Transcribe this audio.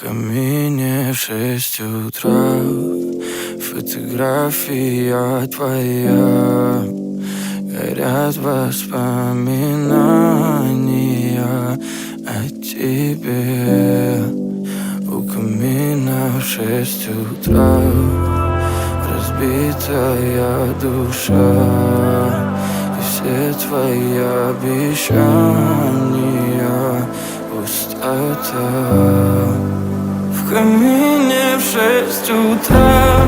камине в 6 утра фотография твоя. Горят воспоминания о тебе. У камина в 6 утра разбитая душа, и все твои обещания пустота. В камине в 6 утра